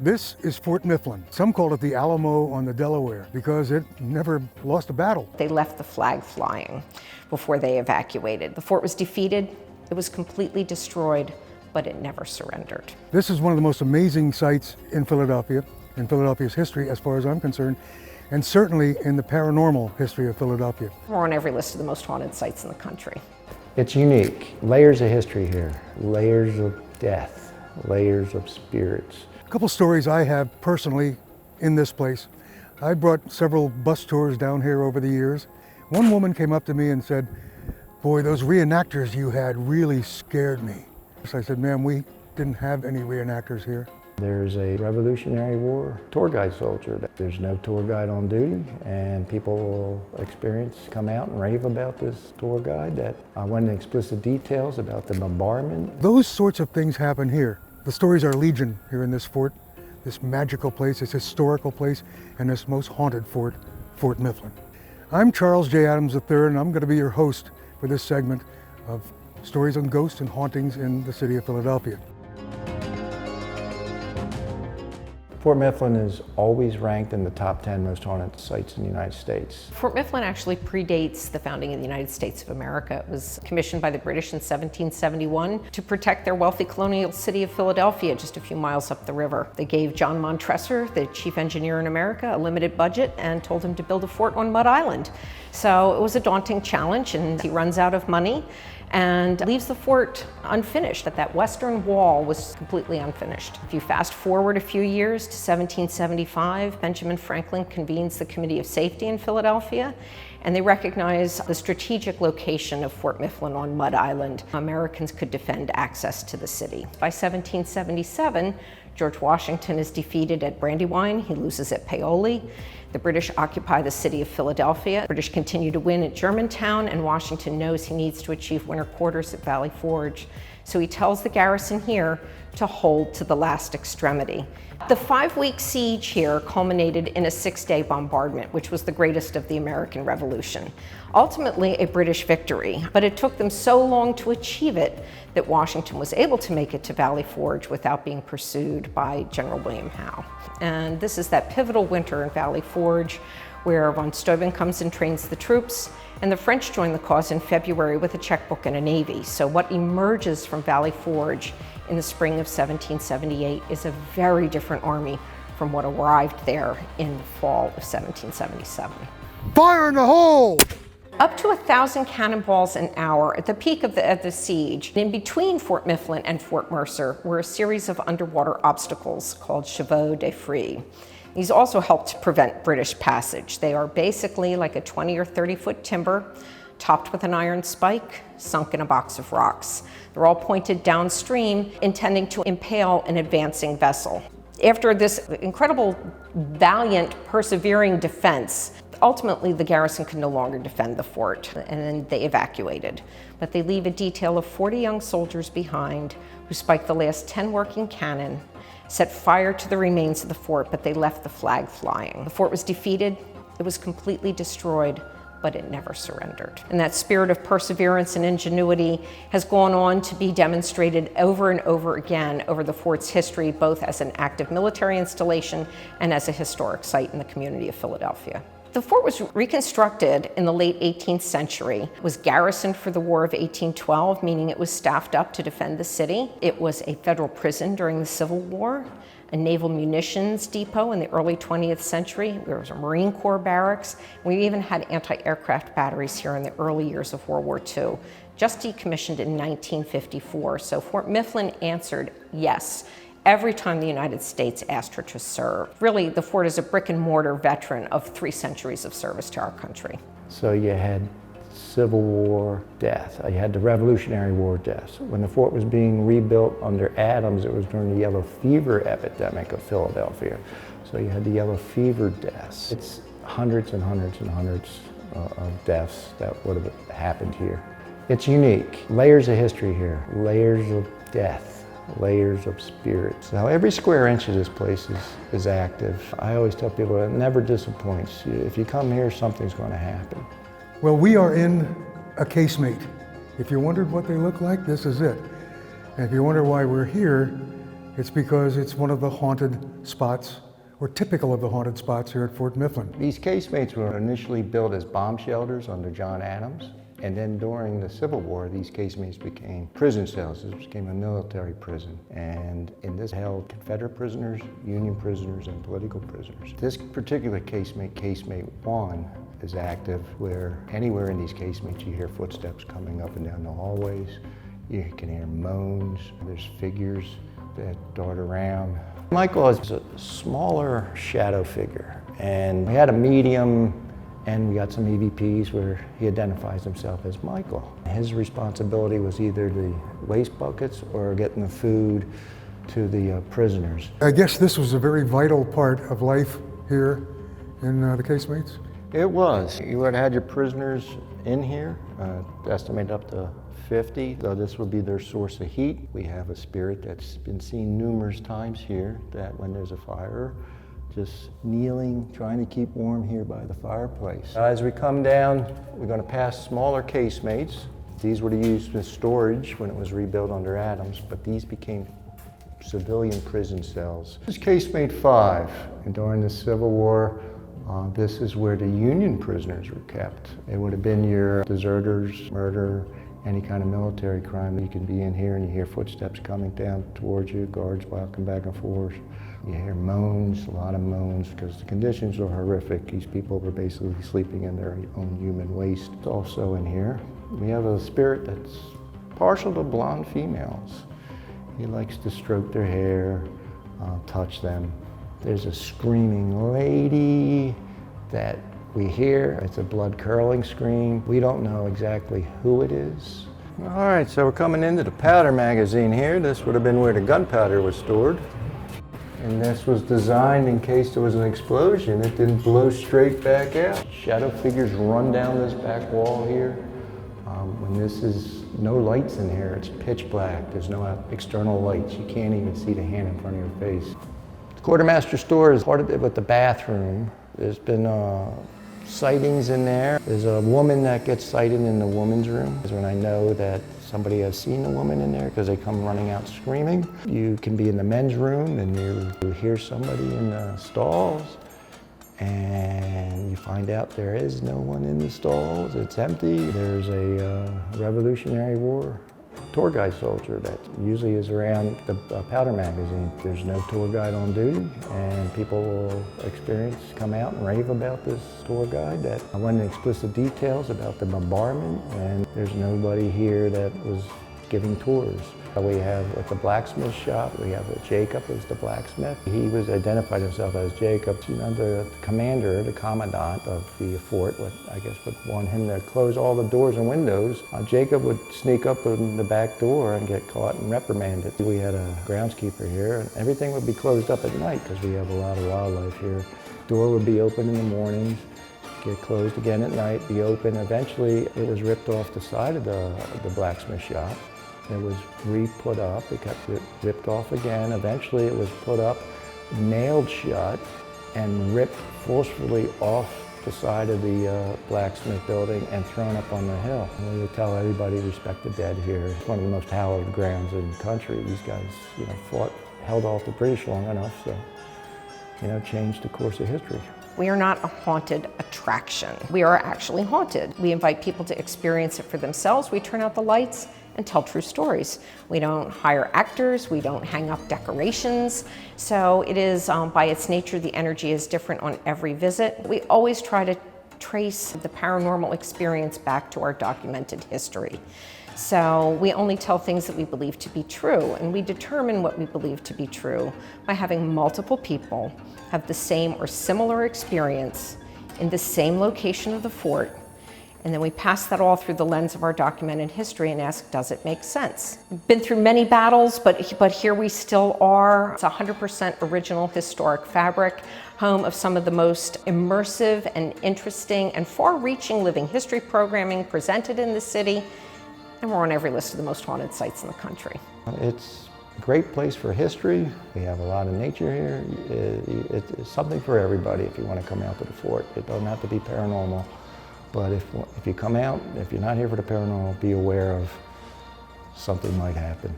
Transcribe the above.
This is Fort Mifflin. Some call it the Alamo on the Delaware because it never lost a battle. They left the flag flying before they evacuated. The fort was defeated, it was completely destroyed, but it never surrendered. This is one of the most amazing sites in Philadelphia's history as far as I'm concerned, and certainly in the paranormal history of Philadelphia. We're on every list of the most haunted sites in the country. It's unique. Layers of history here, layers of death, layers of spirits. A couple stories I have personally in this place. I brought several bus tours down here over the years. One woman came up to me and said, "Boy, those reenactors you had really scared me." So I said, "Ma'am, we didn't have any reenactors here." There's a Revolutionary War tour guide soldier. There's no tour guide on duty, and people will come out and rave about this tour guide that went into explicit details about the bombardment. Those sorts of things happen here. The stories are legion here in this fort, this magical place, this historical place, and this most haunted fort, Fort Mifflin. I'm Charles J. Adams III, and I'm going to be your host for this segment of Stories on Ghosts and Hauntings in the city of Philadelphia. Fort Mifflin is always ranked in the top 10 most haunted sites in the United States. Fort Mifflin actually predates the founding of the United States of America. It was commissioned by the British in 1771 to protect their wealthy colonial city of Philadelphia, just a few miles up the river. They gave John Montresor, the chief engineer in America, a limited budget and told him to build a fort on Mud Island. So it was a daunting challenge, and he runs out of money and leaves the fort unfinished. That western wall was completely unfinished. If you fast forward a few years to 1775, Benjamin Franklin convenes the Committee of Safety in Philadelphia, and they recognize the strategic location of Fort Mifflin on Mud Island. Americans could defend access to the city. By 1777, George Washington is defeated at Brandywine. He loses at Paoli. The British occupy the city of Philadelphia. The British continue to win at Germantown, and Washington knows he needs to achieve winter quarters at Valley Forge. So he tells the garrison here to hold to the last extremity. The 5-week siege here culminated in a 6-day bombardment, which was the greatest of the American Revolution. Ultimately a British victory, but it took them so long to achieve it that Washington was able to make it to Valley Forge without being pursued by General William Howe. And this is that pivotal winter in Valley Forge where von Steuben comes and trains the troops, and the French join the cause in February with a checkbook and a navy. So what emerges from Valley Forge in the spring of 1778 is a very different army from what arrived there in the fall of 1777. Fire in the hole! Up to 1,000 cannonballs an hour at the peak of the siege. In between Fort Mifflin and Fort Mercer were a series of underwater obstacles called chevaux de frise. These also helped to prevent British passage. They are basically like a 20 or 30-foot timber topped with an iron spike, sunk in a box of rocks. They're all pointed downstream, intending to impale an advancing vessel. After this incredible, valiant, persevering defense, ultimately the garrison could no longer defend the fort, and then they evacuated. But they leave a detail of 40 young soldiers behind who spiked the last 10 working cannon, set fire to the remains of the fort, but they left the flag flying. The fort was defeated, it was completely destroyed, but it never surrendered. And that spirit of perseverance and ingenuity has gone on to be demonstrated over and over again over the fort's history, both as an active military installation and as a historic site in the community of Philadelphia. The fort was reconstructed in the late 18th century. It was garrisoned for the War of 1812, meaning it was staffed up to defend the city. It was a federal prison during the Civil War, a naval munitions depot in the early 20th century. There was a Marine Corps barracks. We even had anti-aircraft batteries here in the early years of World War II, just decommissioned in 1954. So Fort Mifflin answered yes every time the United States asked her to serve. Really, the fort is a brick and mortar veteran of 3 centuries of service to our country. So you had Civil War death, you had the Revolutionary War deaths. When the fort was being rebuilt under Adams, it was during the yellow fever epidemic of Philadelphia. So you had the yellow fever deaths. It's hundreds and hundreds and hundreds of deaths that would have happened here. It's unique. Layers of history here, layers of death, layers of spirits. Now every square inch of this place is active. I always tell people it never disappoints. If you come here, something's going to happen. Well, we are in a casemate. If you wondered what they look like, this is it. And if you wonder why we're here, It's because it's one of the haunted spots, or typical of the haunted spots here at Fort Mifflin. These casemates were initially built as bomb shelters under John Adams. And then during the Civil War, these casemates became prison cells. This became a military prison. And in this held Confederate prisoners, Union prisoners, and political prisoners. This particular casemate, casemate 1, is active where anywhere in these casemates you hear footsteps coming up and down the hallways. You can hear moans. There's figures that dart around. Michael is a smaller shadow figure. And we had a medium and we got some EVPs where he identifies himself as Michael. His responsibility was either the waste buckets or getting the food to the prisoners. I guess this was a very vital part of life here in the casemates? It was. You would have had your prisoners in here, estimated up to 50. So this would be their source of heat. We have a spirit that's been seen numerous times here that when there's a fire, just kneeling, trying to keep warm here by the fireplace. As we come down, we're going to pass smaller casemates. These were used as storage when it was rebuilt under Adams, but these became civilian prison cells. This is casemate 5, and during the Civil War, this is where the Union prisoners were kept. It would have been your deserters, murder, any kind of military crime. You can be in here and you hear footsteps coming down towards you, guards walking back and forth. You hear moans, a lot of moans, because the conditions are horrific. These people were basically sleeping in their own human waste. Also in here, we have a spirit that's partial to blonde females. He likes to stroke their hair, touch them. There's a screaming lady that we hear. It's a blood-curdling scream. We don't know exactly who it is. All right, so we're coming into the powder magazine here. This would have been where the gunpowder was stored. And this was designed in case there was an explosion, it didn't blow straight back out. Shadow figures run down this back wall here. When this is no lights in here, it's pitch black. There's no external lights. You can't even see the hand in front of your face. The quartermaster store is part of it with the bathroom. There's been sightings in there. There's a woman that gets sighted in the woman's room. That's when I know that somebody has seen a woman in there because they come running out screaming. You can be in the men's room and you hear somebody in the stalls and you find out there is no one in the stalls. It's empty. There's a Revolutionary War tour guide soldier that usually is around the powder magazine. There's no tour guide on duty, and people will come out and rave about this tour guide that went into explicit details about the bombardment, and there's nobody here that was giving tours. We have at the blacksmith shop, we have Jacob as the blacksmith. He was identified himself as Jacob. You know, the commander, the commandant of the fort, would want him to close all the doors and windows. Jacob would sneak up in the back door and get caught and reprimanded. We had a groundskeeper here, and everything would be closed up at night because we have a lot of wildlife here. Door would be open in the mornings, get closed again at night, be open. Eventually, it was ripped off the side of the blacksmith shop. It was re-put up, it got ripped off again. Eventually it was put up, nailed shut, and ripped forcefully off the side of the blacksmith building and thrown up on the hill. And we would tell everybody respect the dead here. It's one of the most hallowed grounds in the country. These guys, held off the British long enough, so, changed the course of history. We are not a haunted attraction. We are actually haunted. We invite people to experience it for themselves. We turn out the lights and tell true stories. We don't hire actors, we don't hang up decorations. So it is, by its nature, the energy is different on every visit. We always try to trace the paranormal experience back to our documented history. So we only tell things that we believe to be true, and we determine what we believe to be true by having multiple people have the same or similar experience in the same location of the fort. And then we pass that all through the lens of our documented history and ask, does it make sense? We've been through many battles, but here we still are. It's 100% original historic fabric, home of some of the most immersive and interesting and far-reaching living history programming presented in the city. And we're on every list of the most haunted sites in the country. It's a great place for history. We have a lot of nature here. It's something for everybody if you want to come out to the fort. It doesn't have to be paranormal. But if you come out, if you're not here for the paranormal, be aware of something might happen.